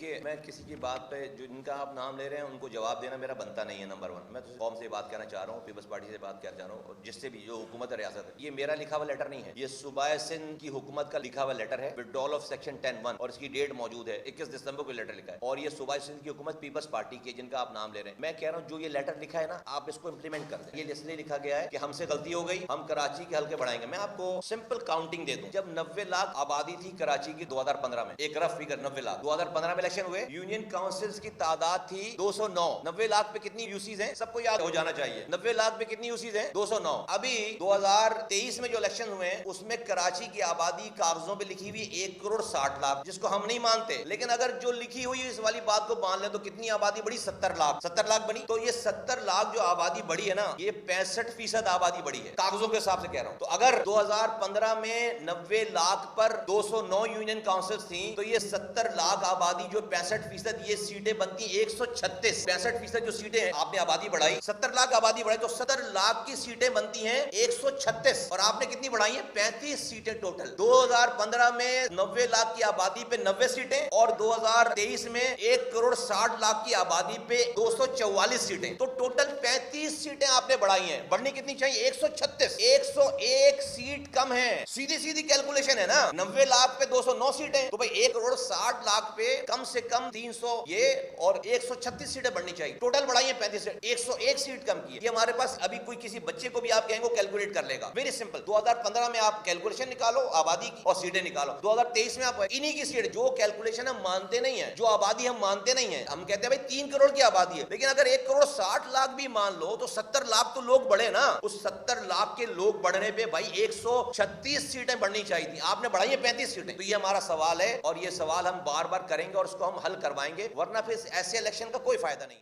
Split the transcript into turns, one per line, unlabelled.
देखिए, मैं किसी की बात पे जो जिनका आप नाम ले रहे हैं उनको जवाब देना मेरा बनता नहीं है। नंबर वन, मैं तो कौम से बात करना चाह रहा हूँ, पीपल्स पार्टी से बात करना चाह रहा हूँ, और जिससे भी जो हुकूमत है, रियासत है, ये मेरा लिखा हुआ लेटर नहीं है, ये सूबाए सिंध की हुकूमत का लिखा हुआ लेटर है, विड्रॉल ऑफ सेक्शन 10(1) और इसकी डेट मौजूद है, 21 दिसंबर को लेटर लिखा है। और ये सूबाए सिंध की हुकूमत पीपल्स पार्टी की, जिनका आप नाम ले रहे हैं। मैं कह रहा हूँ जो ये लेटर लिखा है ना, आप इसको इंप्लीमेंट कर दें। ये इसलिए लिखा गया है कि हमसे गलती हो गई, हम कराची के हल्के बढ़ाएंगे। मैं आपको सिंपल काउंटिंग दे दूं, जब 90 लाख आबादी थी कराची की 2015 में, एक रफ फिगर 90 लाख, 2015 में इलेक्शन हुए, यूनियन काउंसिल्स की तादाद थी 209। 90 लाख पे कितनी यूसीज हैं सबको याद हो जाना चाहिए। 90 लाख पे कितनी यूसीज हैं? 209। अभी 2023 में जो इलेक्शन हुए हैं उसमें कराची की आबादी कागजों पे लिखी हुई 1 करोड़ 60 लाख, जिसको हम नहीं मानते, लेकिन अगर जो लिखी हुई इस वाली बात को मान ले तो कितनी आबादी बढ़ी? 70 लाख। 70 लाख बनी। तो ये 70 लाख जो आबादी बढ़ी है ना, ये 65% आबादी बढ़ी है, कागजों के हिसाब से कह रहा हूं। तो अगर 2015 में 90 लाख पर 209 यूनियन काउंसिल्स थी, तो ये 70 लाख आबादी जो 65%, ये सीटें बनती 136। 65% जो सीटें हैं, आपने आबादी बढ़ाई, 70 लाख आबादी बढ़ाई, तो 70 लाख की सीटें बनती हैं 136, और आपने कितनी बढ़ाई है? 35 सीटें टोटल। 2015 में 90 लाख की आबादी पे 90 सीटें, और 2023 में 1 करोड़ 60 लाख की आबादी पे 244 सीटें, तो टोटल 35 सीटें आपने बढ़ाई हैं। बढ़नी कितनी चाहिए? 136। 101 सीट कम है। सीधी सीधी कैलकुलेशन है ना। 90 लाख पे 209 सीटें, तो भाई 1 करोड़ 60 लाख पे कम से कम 300 ये और 136 सीटें बढ़नी चाहिए। टोटल बढ़ाई है 35 सीट, 101 सीट कम की है। ये हमारे पास अभी कोई किसी बच्चे को भी आप कहेंगे कैलकुलेट कर लेगा। Very simple. 2015 में आप कैलकुलेशन निकालो आबादी की और सीटें निकालो। 2023 में आप इन्हीं की सीट, जो कैलकुलेशन हम मानते नहीं है, जो आबादी हम मानते नहीं है, हम कहते हैं भाई 3 करोड़ की आबादी है, लेकिन अगर 1 करोड़ 60 लाख भी मान लो तो 70 लाख तो लोग बढ़े ना। उस 70 लाख के लोग बढ़ने पे भाई 136 सीटें बढ़नी चाहिए थी, आपने बढ़ाई है 35 सीटें। तो ये हमारा सवाल है, और ये सवाल हम बार बार करेंगे और उसको हम हल करवाएंगे, वरना फिर ऐसे इलेक्शन का कोई फायदा नहीं।